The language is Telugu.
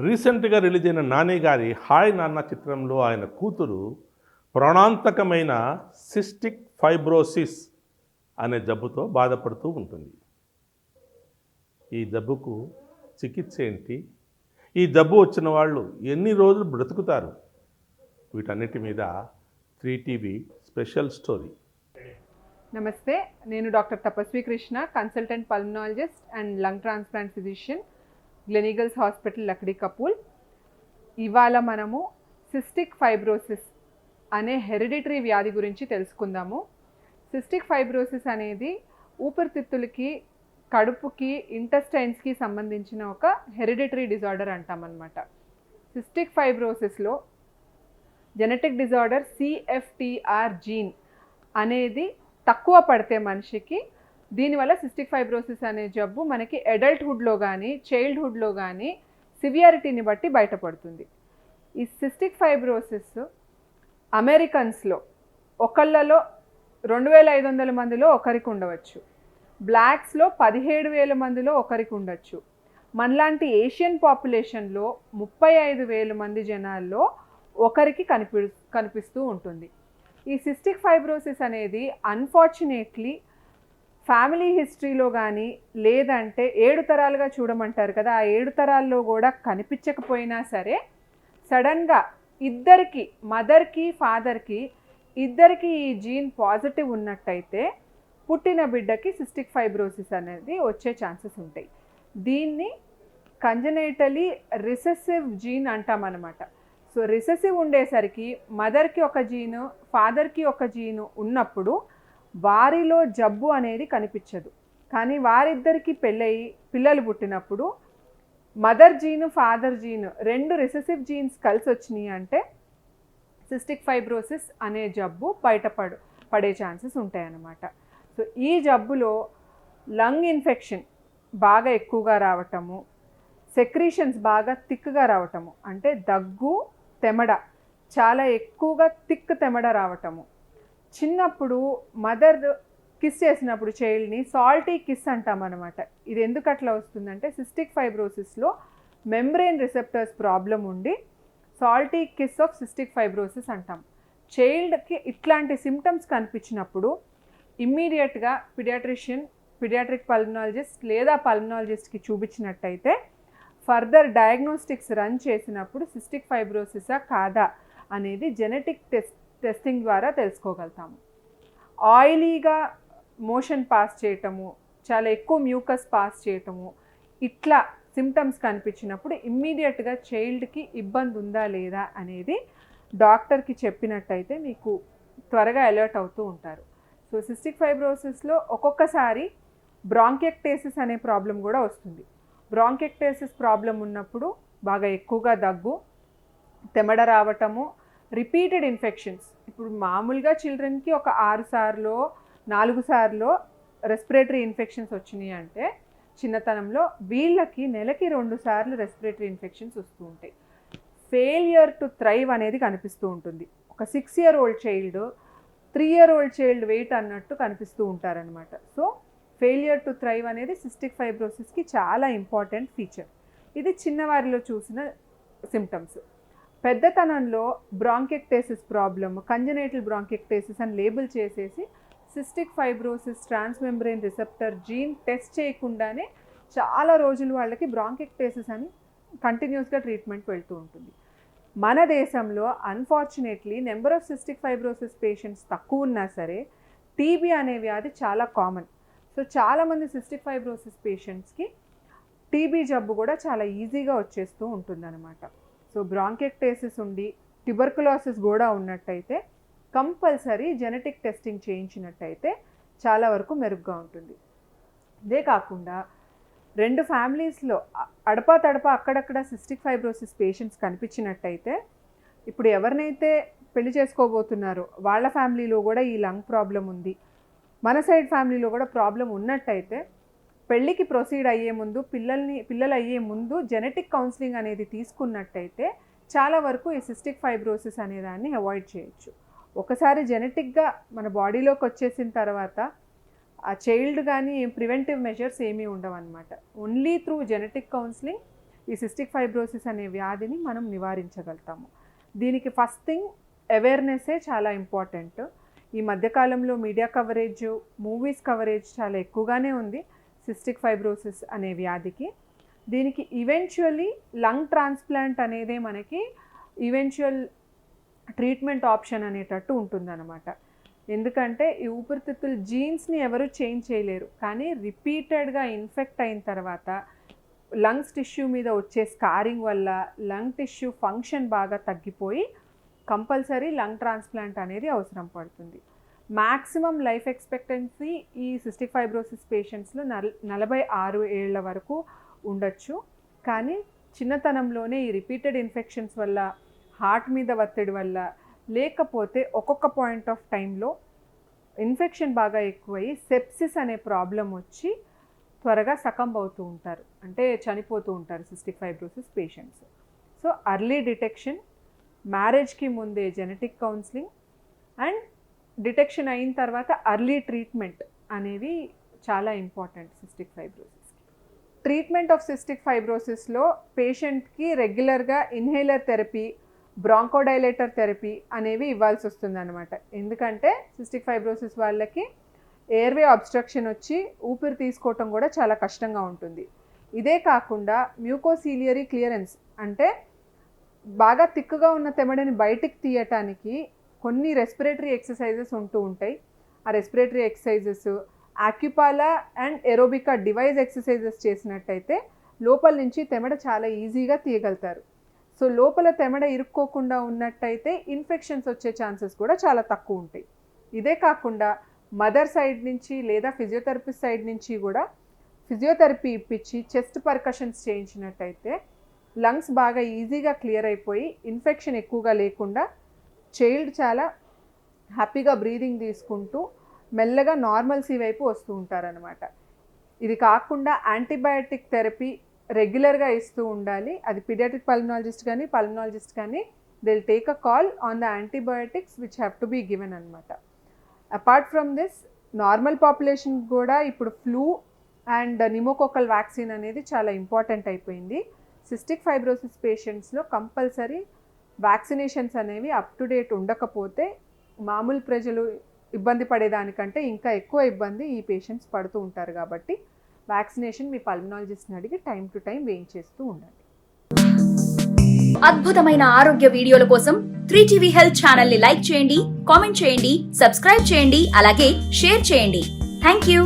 రీసెంట్గా రిలీజ్ అయిన నాని గారి హాయ్ నాన్న చిత్రంలో ఆయన కూతురు ప్రాణాంతకమైన సిస్టిక్ ఫైబ్రోసిస్ అనే జబ్బుతో బాధపడుతూ ఉంటుంది. ఈ జబ్బుకు చికిత్స ఏంటి? ఈ జబ్బు వచ్చిన వాళ్ళు ఎన్ని రోజులు బ్రతుకుతారు? వీటన్నిటి మీద 3TV స్పెషల్ స్టోరీ. నమస్తే, నేను doctor Tapasvi Krishna, consultant pulmonologist and lung transplant physician, Gleneagles hospital, Lakdi కపూల్. ఇవాళ మనము సిస్టిక్ ఫైబ్రోసిస్ అనే హెరిడిటరీ వ్యాధి గురించి తెలుసుకుందాము. సిస్టిక్ ఫైబ్రోసిస్ అనేది ఊపిరితిత్తులకి, కడుపుకి, ఇంటెస్టైన్స్కి సంబంధించిన ఒక హెరిడిటరీ డిజార్డర్ అంటామన్నమాట. సిస్టిక్ ఫైబ్రోసిస్లో జెనెటిక్ డిజార్డర్ CFTR జీన్ అనేది తక్కువ పడితే మనిషికి, దీనివల్ల సిస్టిక్ ఫైబ్రోసిస్ అనే జబ్బు మనకి అడల్ట్హుడ్లో కానీ చైల్డ్హుడ్లో కానీ సివియారిటీని బట్టి బయటపడుతుంది. ఈ సిస్టిక్ ఫైబ్రోసిస్ అమెరికన్స్లో ఒకళ్ళలో 2500 మందిలో ఒకరికి ఉండవచ్చు, బ్లాక్స్లో 17,000 మందిలో ఒకరికి ఉండొచ్చు, మనలాంటి ఏషియన్ పాపులేషన్లో 35,000 మంది జనాల్లో ఒకరికి కనిపిస్తూ ఉంటుంది. ఈ సిస్టిక్ ఫైబ్రోసిస్ అనేది అన్ఫార్చునేట్లీ ఫ్యామిలీ హిస్టరీలో కానీ, లేదంటే 7 తరాలుగా చూడమంటారు కదా, ఆ 7 తరాల్లో కూడా కనిపించకపోయినా సరే సడన్గా ఇద్దరికి, మదర్కి ఫాదర్కి ఇద్దరికి ఈ జీన్ పాజిటివ్ ఉన్నట్టయితే పుట్టిన బిడ్డకి సిస్టిక్ ఫైబ్రోసిస్ అనేది వచ్చే ఛాన్సెస్ ఉంటాయి. దీన్ని కంజనైటలీ రిసెసివ్ జీన్ అంటామన్నమాట. సో రిసెసివ్ ఉండేసరికి మదర్కి ఒక జీను, ఫాదర్కి ఒక జీను ఉన్నప్పుడు వారిలో జబ్బు అనేది కనిపించదు. కానీ వారిద్దరికి పెళ్ళయి పిల్లలు పుట్టినప్పుడు మదర్ జీను, ఫాదర్ జీను 2 రిసెసివ్ జీన్స్ కలిసి వచ్చినాయి అంటే సిస్టిక్ ఫైబ్రోసిస్ అనే జబ్బు పడే ఛాన్సెస్ ఉంటాయన్నమాట. సో ఈ జబ్బులో లంగ్ ఇన్ఫెక్షన్ బాగా ఎక్కువగా రావటము, సెక్రీషన్స్ బాగా థిక్గా రావటము, అంటే దగ్గు, తెమడ, చాలా ఎక్కువగా థిక్ తెమడ రావటము, చిన్నప్పుడు మదర్ కిస్ చేసినప్పుడు చైల్డ్ని సాల్టీ కిస్ అంటామన్నమాట. ఇది ఎందుకు అట్లా వస్తుందంటే సిస్టిక్ ఫైబ్రోసిస్లో మెంబ్రెయిన్ రిసెప్టర్స్ ప్రాబ్లం ఉండి salty kiss of cystic fibrosis అంటాం. చైల్డ్కి ఇట్లాంటి సిమ్టమ్స్ కనిపించినప్పుడు ఇమ్మీడియట్గా పీడియాట్రిక్ పల్మనాలజిస్ట్ లేదా పల్మనాలజిస్ట్కి చూపించినట్టయితే ఫర్దర్ డయాగ్నోస్టిక్స్ రన్ చేసినప్పుడు సిస్టిక్ ఫైబ్రోసిసా కాదా అనేది జెనెటిక్ టెస్టింగ్ ద్వారా తెలుసుకోగలుగుతాము. ఆయిలీగా మోషన్ పాస్ చేయటము, చాలా ఎక్కువ మ్యూకస్ పాస్ చేయటము, ఇట్లా సిమ్టమ్స్ కనిపించినప్పుడు ఇమ్మీడియట్గా చైల్డ్కి ఇబ్బంది ఉందా లేదా అనేది డాక్టర్కి చెప్పినట్టయితే మీకు త్వరగా అలర్ట్ అవుతూ ఉంటారు. సో సిస్టిక్ ఫైబ్రోసిస్లో ఒక్కొక్కసారి బ్రాంకెక్టేసిస్ అనే ప్రాబ్లం కూడా వస్తుంది. బ్రాంకెక్టేసిస్ ప్రాబ్లం ఉన్నప్పుడు బాగా ఎక్కువగా దగ్గు, తెమడ రావటము, రిపీటెడ్ ఇన్ఫెక్షన్స్. ఇప్పుడు మామూలుగా చిల్డ్రన్కి ఒక 6 సార్లు 4 సార్లు రెస్పిరేటరీ ఇన్ఫెక్షన్స్ వచ్చినాయి అంటే చిన్నతనంలో వీళ్ళకి నెలకి 2 సార్లు రెస్పిరేటరీ ఇన్ఫెక్షన్స్ వస్తూ ఉంటాయి. ఫెయిలియర్ టు థ్రైవ్ అనేది కనిపిస్తూ ఉంటుంది. ఒక 6 year old child 3 year old child weight అన్నట్టు కనిపిస్తూ ఉంటారనమాట. సో ఫెయిలియర్ టు థ్రైవ్ అనేది సిస్టిక్ ఫైబ్రోసిస్కి చాలా ఇంపార్టెంట్ ఫీచర్. ఇది చిన్నవారిలో చూసిన సిమ్టమ్స్. పెద్దతనంలో బ్రాంకెక్టేసిస్ ప్రాబ్లమ్, కంజనైటల్ బ్రాంకెక్టేసిస్ అని లేబుల్ చేసేసి cystic fibrosis transmembrane receptor gene test చేయకుండానే చాలా రోజులు వాళ్ళకి బ్రాంకెక్టేసిస్ అని కంటిన్యూస్గా ట్రీట్మెంట్ వెళ్తూ ఉంటుంది. మన దేశంలో unfortunately number of cystic fibrosis patients తక్కువ ఉన్నా సరే టీబీ అనే వ్యాధి చాలా కామన్. సో చాలామంది సిస్టిక్ ఫైబ్రోసిస్ పేషెంట్స్కి టీబీ జబ్బు కూడా చాలా ఈజీగా వచ్చేస్తూ ఉంటుందన్నమాట. సో బ్రాంకెక్టేసిస్ ఉండి ట్యూబర్కులోసిస్ కూడా ఉన్నట్టయితే కంపల్సరీ జెనెటిక్ టెస్టింగ్ చేయించినట్టయితే చాలా వరకు మెరుగ్గా ఉంటుంది. ఇదే కాకుండా 2 ఫ్యామిలీస్లో అడపా అక్కడక్కడ సిస్టిక్ ఫైబ్రోసిస్ పేషెంట్స్ కనిపించినట్టయితే ఇప్పుడు ఎవరినైతే పెళ్లి చేసుకోబోతున్నారో వాళ్ళ ఫ్యామిలీలో కూడా ఈ లంగ్ ప్రాబ్లం ఉంది, మన సైడ్ ఫ్యామిలీలో కూడా ప్రాబ్లం ఉన్నట్టయితే పెళ్ళికి ప్రొసీడ్ అయ్యే ముందు, పిల్లలు అయ్యే ముందు జెనెటిక్ కౌన్సిలింగ్ అనేది తీసుకున్నట్టయితే చాలా వరకు ఈ సిస్టిక్ ఫైబ్రోసిస్ అనే దాన్ని అవాయిడ్ చేయొచ్చు. ఒకసారి జెనెటిక్గా మన బాడీలోకి వచ్చేసిన తర్వాత ఆ చైల్డ్ కానీ ప్రివెంటివ్ మెజర్స్ ఏమీ ఉండవన్నమాట. ఓన్లీ త్రూ జెనెటిక్ కౌన్సిలింగ్ ఈ సిస్టిక్ ఫైబ్రోసిస్ అనే వ్యాధిని మనం నివారించగలుగుతాము. దీనికి ఫస్ట్ థింగ్ అవేర్నెస్సే చాలా ఇంపార్టెంట్. ఈ మధ్యకాలంలో మీడియా కవరేజ్, మూవీస్ కవరేజ్ చాలా ఎక్కువగానే ఉంది సిస్టిక్ ఫైబ్రోసిస్ అనే వ్యాధికి. దీనికి ఈవెన్చువల్లీ లంగ్ ట్రాన్స్ప్లాంట్ అనేదే మనకి ఈవెన్చువల్ ట్రీట్మెంట్ ఆప్షన్ అనేటట్టు ఉంటుందన్నమాట. ఎందుకంటే ఈ ఊపిరితిత్తుల జీన్స్ని ఎవరు చేంజ్ చేయలేరు, కానీ రిపీటెడ్గా ఇన్ఫెక్ట్ అయిన తర్వాత లంగ్స్ టిష్యూ మీద వచ్చే స్కారింగ్ వల్ల లంగ్ టిష్యూ ఫంక్షన్ బాగా తగ్గిపోయి కంపల్సరీ లంగ్ ట్రాన్స్ప్లాంట్ అనేది అవసరం పడుతుంది. మ్యాక్సిమం లైఫ్ ఎక్స్పెక్టెన్సీ ఈ సిస్టిక్ ఫైబ్రోసిస్ పేషెంట్స్లో 46 ఏళ్ల వరకు ఉండొచ్చు. కానీ చిన్నతనంలోనే ఈ రిపీటెడ్ ఇన్ఫెక్షన్స్ వల్ల, హార్ట్ మీద ఒత్తిడి వల్ల, లేకపోతే ఒక్కొక్క పాయింట్ ఆఫ్ టైంలో ఇన్ఫెక్షన్ బాగా ఎక్కువయ్యి సెప్సిస్ అనే ప్రాబ్లం వచ్చి త్వరగా సకంబ్ అవుతూ ఉంటారు, అంటే చనిపోతూ ఉంటారు cystic fibrosis patients. So early detection, మ్యారేజ్కి ముందే జెనెటిక్ కౌన్సిలింగ్ అండ్ డిటెక్షన్ అయిన తర్వాత అర్లీ ట్రీట్మెంట్ అనేవి చాలా ఇంపార్టెంట్ సిస్టిక్ ఫైబ్రోసిస్కి. ట్రీట్మెంట్ ఆఫ్ సిస్టిక్ ఫైబ్రోసిస్లో పేషెంట్కి రెగ్యులర్గా ఇన్హేలర్ థెరపీ, బ్రాంకోడైలేటర్ థెరపీ అనేవి ఇవ్వాల్సి వస్తుందన్నమాట. ఎందుకంటే సిస్టిక్ ఫైబ్రోసిస్ వాళ్ళకి ఎయిర్వే అబ్స్ట్రక్షన్ వచ్చి ఊపిరి తీసుకోవటం కూడా చాలా కష్టంగా ఉంటుంది. ఇదే కాకుండా మ్యూకోసీలియరీ క్లియరెన్స్, అంటే బాగా తిక్కుగా ఉన్న తెమడని బయటికి తీయటానికి కొన్ని రెస్పిరేటరీ ఎక్సర్సైజెస్ ఉంటూ ఉంటాయి. ఆ respiratory exercises Acapella and Aerobika device exercises చేసినట్టయితే లోపల నుంచి తెమడ చాలా ఈజీగా తీయగలుగుతారు. సో లోపల తెమడ ఇరుక్కోకుండా ఉన్నట్టయితే ఇన్ఫెక్షన్స్ వచ్చే ఛాన్సెస్ కూడా చాలా తక్కువ ఉంటాయి. ఇదే కాకుండా మదర్ సైడ్ నుంచి లేదా ఫిజియోథెరపిస్ట్ సైడ్ నుంచి కూడా ఫిజియోథెరపీ ఇప్పించి చెస్ట్ పర్కషన్స్ చేయించినట్టయితే లంగ్స్ బాగా ఈజీగా క్లియర్ అయిపోయి ఇన్ఫెక్షన్ ఎక్కువగా లేకుండా చైల్డ్ చాలా హ్యాపీగా బ్రీదింగ్ తీసుకుంటూ మెల్లగా నార్మల్సీ వైపు వస్తూ ఉంటారనమాట. ఇది కాకుండా యాంటీబయాటిక్ థెరపీ రెగ్యులర్గా ఇస్తూ ఉండాలి. అది పీడియాట్రిక్ పల్మనాలజిస్ట్ కానీ పల్మనాలజిస్ట్ కానీ they will take a call on the antibiotics which have to be given అనమాట. Apart from this normal population కూడా ఇప్పుడు ఫ్లూ అండ్ నిమోకోకల్ వ్యాక్సిన్ అనేది చాలా ఇంపార్టెంట్ అయిపోయింది. సిస్టిక్ ఫైబ్రోసిస్ పేషెంట్స్లో కంపల్సరీ వ్యాక్సినేషన్స్ అనేవి అప్ టు డేట్ ఉండకపోతే మామూలు ప్రజలు ఇబ్బంది పడేదానికంటే ఇంకా ఎక్కువ ఇబ్బంది ఈ పేషెంట్స్ పడుతూ ఉంటారు. కాబట్టి వ్యాక్సినేషన్ మీ పల్మనాలజిస్ట్ని అడిగి టైం టు టైం వేయించేస్తూ ఉండండి. అద్భుతమైన ఆరోగ్య వీడియోల కోసం 3TV హెల్త్ ఛానల్ ని లైక్ చేయండి, కామెంట్ చేయండి, సబ్స్క్రైబ్ చేయండి, అలాగే షేర్ చేయండి. Thank you.